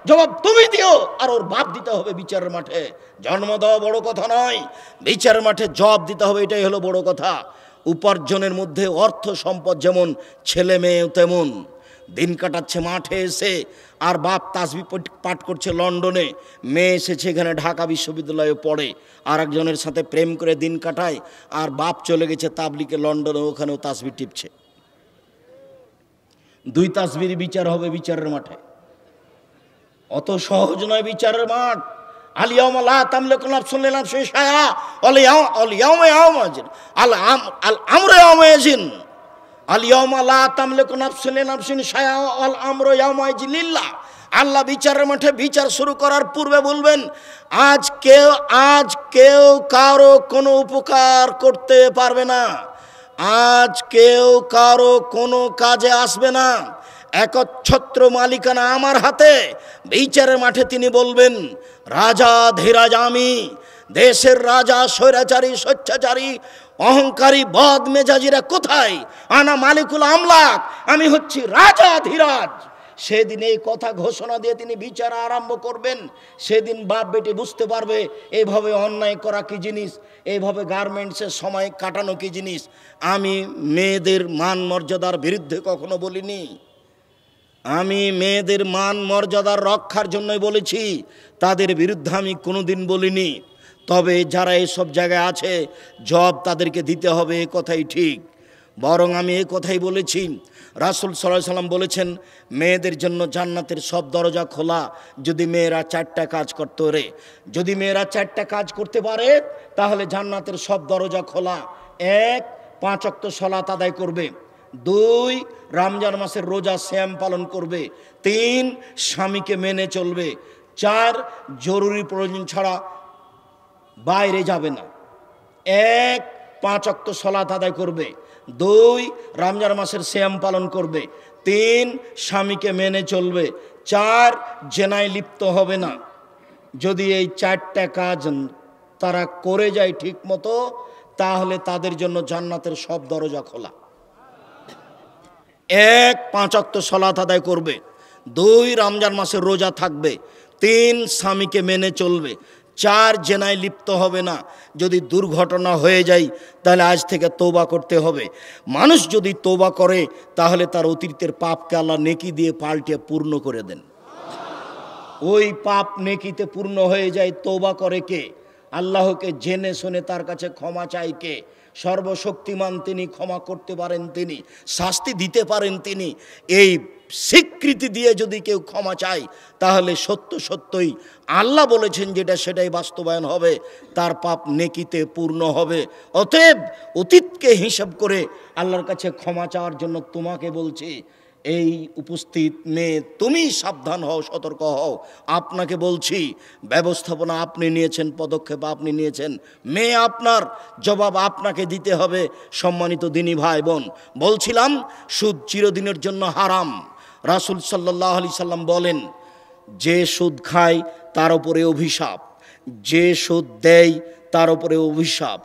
জবাব তুমি দিও, আর ওর বাপ দিতে হবে বিচারের মাঠে। জন্ম দেওয়া বড় কথা নয়, বিচারের মাঠে জবাব দিতে হবে, এটাই হলো বড় কথা। উপার্জনের মধ্যে অর্থ সম্পদ যেমন, ছেলে মেয়েও তেমন। দিন কাটাচ্ছে মাঠে এসে, আর বাপ তাসবিহ পাঠ করছে লন্ডনে, মেয়ে এসেছে এখানে ঢাকা বিশ্ববিদ্যালয়ে পড়ে, আর একজনের সাথে প্রেম করে দিন কাটায়, আর বাপ চলে গেছে তাবলিগে লন্ডনে, ওখানেও তাসবিহ টিপছে। দুই তাসবির বিচার হবে বিচারের মাঠে। অত সহজ নয় বিচারের মাঠ। আলিয়াউমা লা তামলিকু নাফসুন লিনাফসিন শাইআ ওয়াল ইয়াউমা ইয়াউমাজিন আল আমরু ইয়াউমাইজিন আলিয়াউমা লা তামলিকু নাফসুন লিনাফসিন শাইআ ওয়াল আমরু ইয়াউমাইজিন লিল্লাহ। আল্লাহ বিচারের মাঠে বিচার শুরু করার পূর্বে বলবেন, আজ কেউ কারো কোনো উপকার করতে পারবে না, আজ কেউ কারো কোনো কাজে আসবে না, একচ্ছত্র মালিকানা আমার হাতে। বিচারের মাঠে তিনি বলবেন, রাজা ধীরাজ আমি, দেশের রাজা স্বৈরাচারী স্বেচ্ছাচারী অহংকারী বদ মেজাজিরা কোথায়? আনা মালিকুল আমলাক, আমি হচ্ছি রাজা ধীরাজ। সেদিন এই কথা ঘোষণা দিয়ে তিনি বিচার আরম্ভ করবেন। সেদিন বাপ বেটি বুঝতে পারবে এইভাবে অন্যায় করা কি জিনিস, এইভাবে গার্মেন্টসের সময় কাটানো কি জিনিস। আমি মেয়েদের মান মর্যাদার বিরুদ্ধে কখনো বলিনি, আমি মেয়েদের মান মর্যাদার রক্ষার জন্যই বলেছি, তাদের বিরুদ্ধে আমি কোনোদিন বলিনি। তবে যারা এসব জায়গায় আছে জব তাদেরকে দিতে হবে, এ কথাই ঠিক। বরং আমি এ কথাই বলেছি, রাসূল সাল্লাল্লাহু আলাইহি সাল্লাম বলেছেন, মেয়েদের জন্য জান্নাতের সব দরজা খোলা, যদি মেয়েরা 4টা কাজ করতে পারে। যদি মেয়েরা 4টা কাজ করতে পারে তাহলে জান্নাতের সব দরজা খোলা। 1, 5 ওয়াক্ত সালাত আদায় করবে। 2, রমজান মাসের রোজা সিয়াম পালন করবে। 3, স্বামীকে মেনে চলবে। 4, জরুরি প্রয়োজন ছাড়া বাইরে যাবে না। 1, 5 ওয়াক্ত সালাত আদায় করবে। 2, রমজান মাসের সিয়াম পালন করবে। 3, স্বামীকে মেনে চলবে। 4, জেনায় লিপ্ত হবে না। যদি এই 4টা কাজ তারা করে যায় ঠিক মতো, তাহলে তাদের জন্য জান্নাতের সব দরজা খোলা। 1, 5 ওয়াক্ত সালাত আদায় করবে। 2, রমজান মাসের রোজা থাকবে। 3, স্বামীকে মেনে চলবে। 4, জেনায় লিপ্ত হবে না। যদি দুর্ঘটনা হয়ে যায় তাহলে আজ থেকে তওবা করতে হবে। মানুষ যদি তওবা করে তাহলে তার অতীতের পাপকে আল্লাহ নেকি দিয়ে পাল্টে পূর্ণ করে দেন। ওই পাপ নেকিতে পূর্ণ হয়ে যায়। তওবা করে কে? আল্লাহকে জেনে শুনে তার কাছে ক্ষমা চাই কে? সর্বশক্তিমান তিনি, ক্ষমা করতে পারেন তিনি, শাস্তি দিতে পারেন তিনি। এই স্বীকৃতি দিয়ে যদি কেউ ক্ষমা চায় তাহলে সত্যই আল্লাহ বলেছেন যেটা সেটাই বাস্তবায়ন হবে, তার পাপ নেকিতে পূর্ণ হবে। অতএব অতীতকে হিসাব করে আল্লাহর কাছে ক্ষমা চাওয়ার জন্য তোমাকে বলছি, এই উপস্থিত মেয়ে তুমি সাবধান হও, সতর্ক হও। আপনাকে বলছি, ব্যবস্থাপনা আপনি নিয়েছেন, পদক্ষেপ আপনি নিয়েছেন, মেয়ে আপনার, জবাব আপনাকে দিতে হবে। সম্মানিত দিনী ভাই বোন, বলছিলাম সুদ চিরদিনের জন্য হারাম। রাসূল সাল্লাল্লাহু আলাইহি সাল্লাম বলেন, যে সুদ খায় তার উপরে অভিশাপ, যে সুদ দেয় তার উপরে অভিশাপ,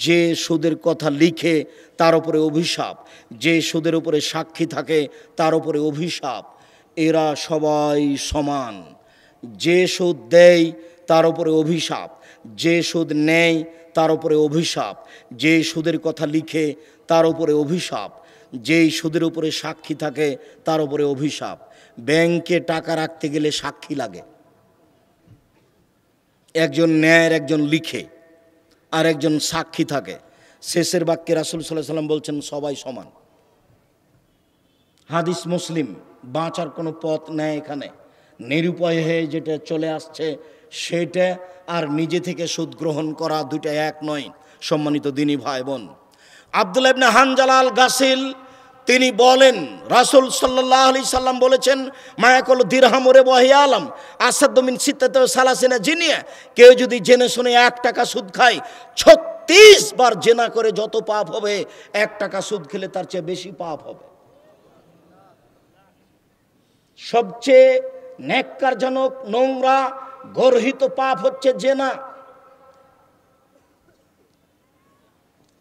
যে সুদের কথা লিখে তার উপরে অভিশাপ, যে সুদের উপরে সাক্ষী থাকে তার উপরে অভিশাপ। এরা সবাই সমান। যে সুদ দেয় তার উপরে অভিশাপ, যে সুদ নেয় তার উপরে অভিশাপ, যে সুদের কথা লিখে তার উপরে অভিশাপ, যেই সুদের উপরে সাক্ষী থাকে তার উপরে অভিশাপ। ব্যাংকে টাকা রাখতে গেলে সাক্ষী লাগে, একজন নেয়, একজন লিখে, আর একজন সাক্ষী থাকে। শেষের বাক্যে রাসূল সাল্লাল্লাহু আলাইহি সাল্লাম বলছেন সবাই সমান। হাদিস মুসলিম। বাঁচার কোনো পথ নেই এখানে। নিরুপায় হয়ে যেটা চলে আসছে সেটা আর নিজে থেকে সুদ গ্রহণ করা, দুইটা এক নয়। সম্মানিত দিনী ভাই বোন, আব্দুল্লাহ ইবনে হানজালা আল গাসিল তিনি বলেন, রাসূল সাল্লাল্লাহু আলাইহি সাল্লাম বলেছেন, মায়াকুল দিরহাম ওয়া ওয়াহিয়া আলাম আসাদু মিন সিত্তাতি ওয়া সালাসিনা জিনিয়া। কেউ যদি জেনে শুনে 1 টাকা সুদ খায়, 36 বার জেনা করে যত পাপ হবে, 1 টাকা সুদ খেলে তার চেয়ে বেশি পাপ হবে। সবচেয়ে নেককারজনক, নোংরা, গর্হিত পাপ হচ্ছে জেনা।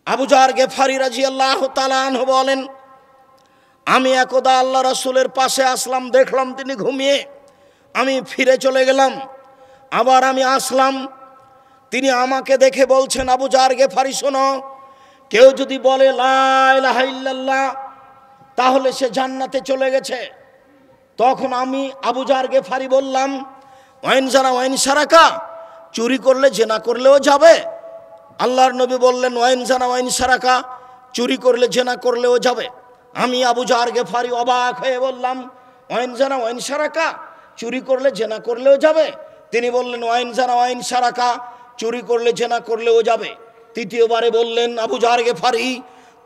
আবু যার গেফারি রাদিয়াল্লাহু তাআলা আনহু বলেন, আমি একদা আল্লাহ রাসূলের পাশে আসলাম, দেখলাম তিনি ঘুমিয়ে। আমি ফিরে চলে গেলাম। আবার আমি আসলাম, তিনি আমাকে দেখে বলছেন, আবু জার গেফারি শোনো, কেউ যদি বলে লা ইলাহা ইল্লাল্লাহ তাহলে সে জান্নাতে চলে গেছে। তখন আমি আবু জার গেফারি বললাম, ওয়াইন জানা ওয়াইন সারাকা, চুরি করলে জেনা করলেও যাবে। আল্লাহর নবী বললেন, ওয়াইন জানা ওয়াইন সারাকা, চুরি করলে জেনা করলেও যাবে। আমি আবু জার গেফারি অবাক হয়ে বললাম, ওয়াইন জানা ওয়াইন সারাকা, চুরি করলে জেনা করলেও যাবে? তিনি বললেন, ওয়াইন জানা ওয়াইন সারাকা, চুরি করলে জেনা করলেও যাবে। তৃতীয়বারে বললেন, আবু জার গেফারি,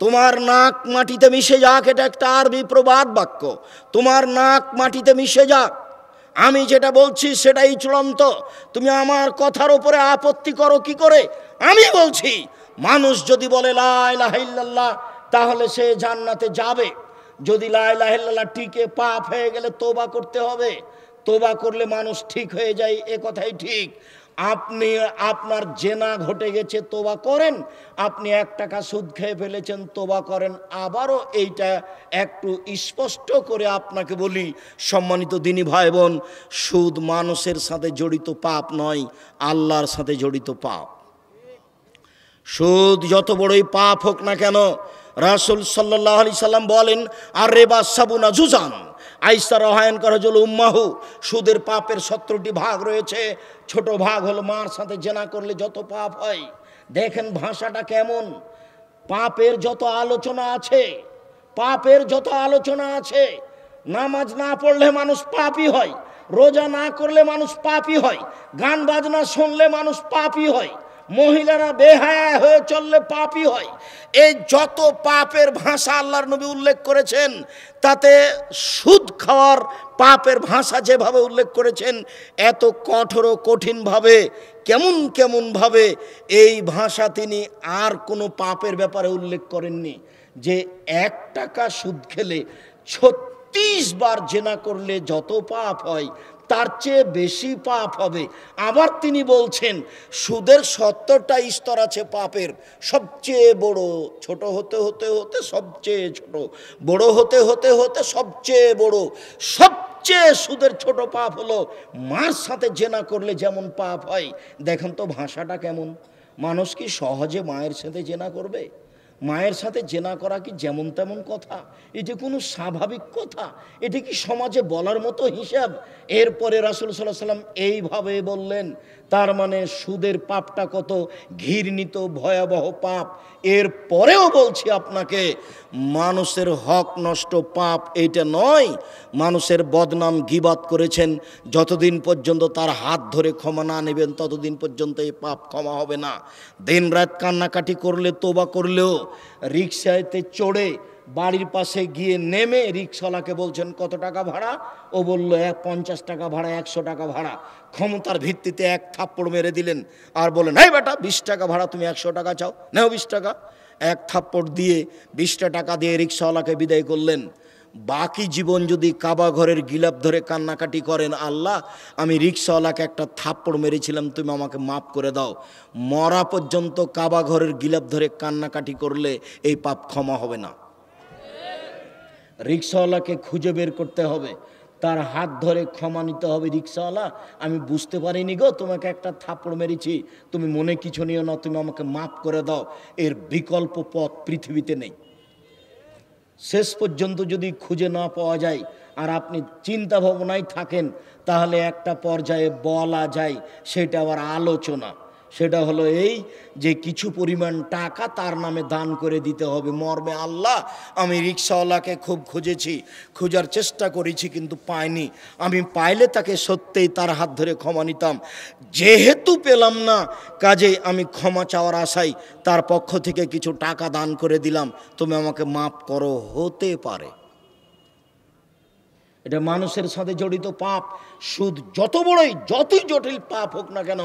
তোমার নাক মাটিতে মিশে যাক, এটা একটা আরবি প্রবাদ বাক্য, তোমার নাক মাটিতে মিশে যাক, আমি যেটা বলছি সেটাই চূড়ান্ত, তুমি আমার কথার উপরে আপত্তি করো কি করে? আমি বলছি, মানুষ যদি বলে লা ইলাহা ইল্লাল্লাহ তাহলে সে জান্নাতে যাবে। যদি লা ইলাহা ইল্লাল্লাহ টিকে, পাপ হয়ে গেলে তওবা করতে হবে। তওবা করলে মানুষ ঠিক হয়ে যায়, এ কথাই ঠিক। আপনি আপনার জেনা ঘটে গেছে, তওবা করেন। আপনি 1 টাকা সুদ খেয়ে ফেলেছেন, তওবা করেন। আবারও এইটা একটু স্পষ্ট করে আপনাকে বলি, সম্মানিত দিনী ভাই বোন, সুদ মানুষের সাথে জড়িত পাপ নয়, আল্লাহর সাথে জড়িত পাপ। সুদ যত বড়ই পাপ হোক না কেন, রাসূল সাল্লাল্লাহু আলাইহি সাল্লাম বলেন, আর রেবা সাবুনা জুজান, আইসা রহায়ন করা হল উম্মাহু, সুদের পাপের 17টি ভাগ রয়েছে। ছোট ভাগ হলো মার সাথে জেনা করলে যত পাপ হয়। দেখেন ভাষাটা কেমন, পাপের যত আলোচনা আছে, পাপের যত আলোচনা আছে। নামাজ না পড়লে মানুষ পাপী হয়, রোজা না করলে মানুষ পাপী হয়, গান বাজনা শুনলে মানুষ পাপী হয়, মহিলারা বেহায়া হয়ে চললে পাপী হয়। এই যত পাপের ভাষা আল্লাহর নবী উল্লেখ করেছেন, তাতে সুদ খাওয়ার পাপের ভাষা যেভাবে উল্লেখ করেছেন, এত কঠোর ও কঠিনভাবে, কেমনভাবে এই ভাষা তিনি আর কোনো পাপের ব্যাপারে উল্লেখ করেননি। যে 1 টাকা সুদ খেলে 36 বার জেনা করলে যত পাপ হয়, তার চেয়ে বেশি পাপ হবে। আবার তিনি বলছেন, সুদের 70টা স্তর আছে পাপের, সবচেয়ে বড়, ছোট হতে হতে হতে সবচেয়ে ছোট, বড় হতে হতে হতে সবচেয়ে বড়। সবচেয়ে সুদের ছোট পাপ হলো মার সাথে জেনা করলে যেমন পাপ হয়। দেখেন তো ভাষাটা কেমন। মানুষ কি সহজে মায়ের সাথে জেনা করবে? মায়ের সাথে জেনা করা কি যেমন তেমন কথা? এটি কোনো স্বাভাবিক কথা? এটি কি সমাজে বলার মতো হিসাব? এরপরে রাসূল সাল্লাল্লাহু আলাইহি সাল্লাম এইভাবে বললেন, তার মানে সুদের পাপটা কত ঘৃণিত ভয়াবহ পাপ। এরপরেও বলছি আপনাকে, মানুষের হক নষ্ট পাপ এইটা নয়। মানুষের বদনাম গীবাত করেছেন, যতদিন পর্যন্ত তার হাত ধরে ক্ষমা না নেবেন ততদিন পর্যন্ত এই পাপ ক্ষমা হবে না। দিন রাত কান্নাকাটি করলে, তওবা করলেও, রিকশাতে চড়ে বাড়ির পাশে গিয়ে নেমে রিকশাওয়ালাকে বলছেন কত টাকা ভাড়া, ও বলল 50 টাকা ভাড়া, 100 টাকা ভাড়া। ক্ষমতার ভিত্তিতে 1 থাপ্পড় মেরে দিলেন আর বলেন, এই বেটা 20 টাকা ভাড়া, তুমি 100 টাকা চাও, নাও 20 টাকা। 1 থাপ্পড় দিয়ে 20টা টাকা দিয়ে রিকশাওয়ালাকে বিদায় করলেন। বাকি জীবন যদি কাবা ঘরের গিলাপ ধরে কান্নাকাটি করেন, আল্লাহ আমি রিকশাওয়ালাকে একটা থাপ্পড় মেরেছিলাম, তুমি আমাকে মাফ করে দাও, মরা পর্যন্ত কাবা ঘরের গিলাপ ধরে কান্নাকাটি করলে এই পাপ ক্ষমা হবে না। রিকশাওয়ালাকে খুঁজে বের করতে হবে, তার হাত ধরে ক্ষমা নিতে হবে। রিকশাওয়ালা, আমি বুঝতে পারিনি গো, তোমাকে একটা থাপ্পড় মেরেছি, তুমি মনে কিছু নিও না, তুমি আমাকে মাফ করে দাও। এর বিকল্প পথ পৃথিবীতে নেই। শেষ পর্যন্ত যদি খুঁজে না পাওয়া যায় আর আপনি চিন্তা ভাবনায় থাকেন, তাহলে একটা পর্যায়ে বলা যায়, সেটা আবার আলোচনা। সেটা হলো এই যে কিছু পরিমাণ টাকা তার নামে দান করে দিতে হবে। মর্মে, আল্লাহ আমি রিকশাওয়ালাকে খুব খুঁজেছি, খোঁজার চেষ্টা করেছি কিন্তু পাইনি, আমি পাইলে তাকে সত্যিই তার হাত ধরে ক্ষমা নিতাম। যেহেতু পেলাম না, কাজেই আমি ক্ষমা চাওয়ার আশায় তার পক্ষ থেকে কিছু টাকা দান করে দিলাম, তুমি আমাকে মাফ করো। হতে পারে এটা মানুষের সাথে জড়িত পাপ। সুদ যত বড়ই, যতই জটিল পাপ হোক না কেন,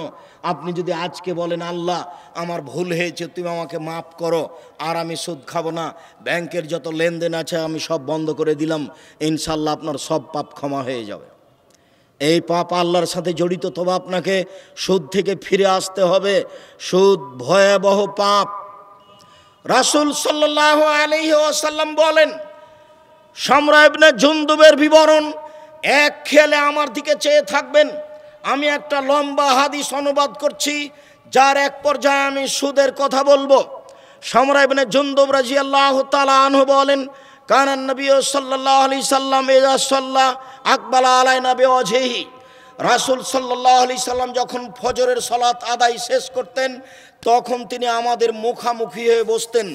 আপনি যদি আজকে বলেন, আল্লাহ আমার ভুল হয়েছে, তুমি আমাকে মাফ করো, আর আমি সুদ খাবো না, ব্যাংকের যত লেনদেন আছে আমি সব বন্ধ করে দিলাম, ইনশাল্লাহ আপনার সব পাপ ক্ষমা হয়ে যাবে। এই পাপ আল্লাহর সাথে জড়িত, তবে আপনাকে সুদ থেকে ফিরে আসতে হবে। সুদ ভয়াবহ পাপ। রাসূল সাল্লাল্লাহু আলাইহি ওয়াসাল্লাম বলেন, সামরা ইবনে জুনদুবের বিবরণ, এক খেয়ালে আমার দিকে চেয়ে থাকবেন। আমি একটা লম্বা হাদিস অনুবাদ করছি, যার এক পর্যায়ে আমি সুদের কথা বলবো। সামরা ইবনে জুনদুব রাদিয়াল্লাহু তাআলা আনহু বলেন, কানান নবী সাল্লাল্লাহু আলাইহি সাল্লাম ইযা সাল্লা আকবালা আলাইনা বিওয়াজহিহি। রাসূল সাল্লাল্লাহু আলাইহি সাল্লাম যখন ফজরের সালাত আদায় শেষ করতেন, তখন তিনি আমাদের মুখামুখি হয়ে বসতেন।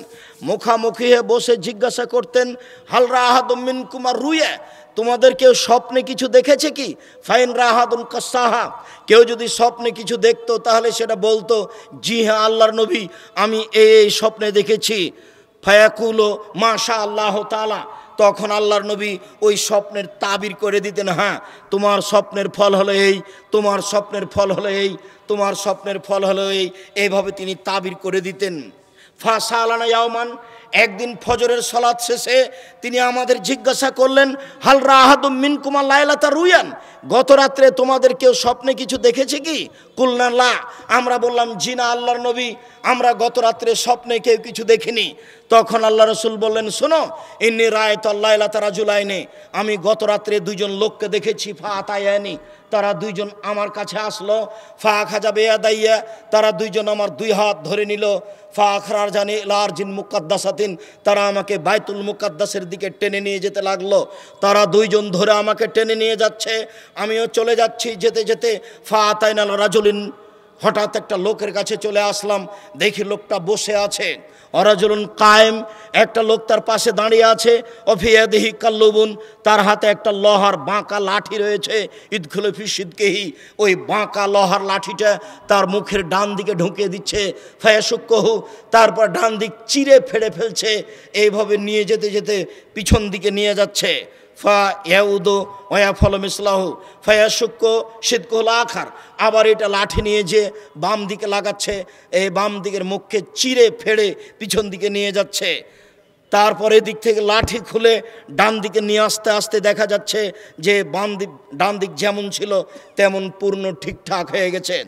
মুখামুখি হয়ে বসে জিজ্ঞাসা করতেন, হাল রাহাদুম মিনকুম রুয়া, তোমাদের কেউ স্বপ্নে কিছু দেখেছে কি? ফাইন রাহাদুন কাসাহা, কেউ যদি স্বপ্নে কিছু দেখতো তাহলে সেটা বলতো, জি হ্যাঁ আল্লাহর নবী, আমি এই স্বপ্নে দেখেছি। ফায়াকুলো মাশা আল্লাহ তাআলা, তখন আল্লাহর নবী ওই স্বপ্নের তাবির করে দিতেন, হ্যাঁ তোমার স্বপ্নের ফল হলো এই, তোমার স্বপ্নের ফল হলো এই, তোমার স্বপ্নের ফল হলো এই, এইভাবে তিনি তাবির করে দিতেন। ফাসালানা ইয়াওমান, একদিন ফজরের সালাত শেষে তিনি আমাদের জিজ্ঞাসা করলেন, হাল রাহাদুম মিনকুম লাইলাতা রুয়ান, গত রাত্রে তোমাদের কেউ স্বপ্নে কিছু দেখেছে কি? কুলনা লা, আমরা বললাম জি না আল্লাহর নবী, আমরা গত রাত্রে স্বপ্নে কেউ কিছু দেখিনি। তখন আল্লাহ রাসূল বললেন, শোনো, ইন্নী রাআইতু লাইলাতা রাজুলাইনি, আমি গত রাত্রে দুইজন লোককে দেখেছি। ফা আতায়ানি, তারা দুইজন আমার কাছে আসলো। ফা খাজা বেয়াদাইয়া, তারা দুইজন আমার দুই হাত ধরে নিল। ফা আখরার জানি লারজিন মুকাদ্দাসাতিন, তারা আমাকে বাইতুল মুকাদ্দাসের দিকে টেনে নিয়ে যেতে লাগলো। তারা দুইজন ধরে আমাকে টেনে নিয়ে যাচ্ছে, আমিও চলে যাচ্ছি। যেতে যেতে ফা আতাইনাল রাজুলিন, হঠাৎ একটা লোকের কাছে চলে আসলাম, দেখি লোকটা বসে আছে। অরাজুলুন কায়েম, একটা লোক তার পাশে দাঁড়িয়ে আছে। অফিয়াদিহি কাল্লুবুন, তার হাতে একটা লোহার বাঁকা লাঠি রয়েছে। ইদখুলু ফি সিদকিহি, ওই বাঁকা লোহার লাঠিটা তার মুখের ডান দিকে ঢুকিয়ে দিচ্ছে। ফায়াশুক্কুহু, তারপর ডান দিক চিরে ফেড়ে ফেলছে। এইভাবে নিয়ে যেতে যেতে পিছন দিকে নিয়ে যাচ্ছে। ফা ইয়াউদু ওয়াফল মিসলাহু ফায়াশুক্কু সিদকুল আখার, আবার এটা লাঠি নিয়ে যে বাম দিকে লাগাচ্ছে, এই বাম দিকের মুখকে চিরে ফেড়ে পিছন দিকে নিয়ে যাচ্ছে। তারপরে দিক থেকে লাঠি খুলে ডান দিকে নিয়ে আসতে আসতে দেখা যাচ্ছে যে ডান দিক যেমন ছিল তেমন পূর্ণ ঠিকঠাক হয়ে গেছে।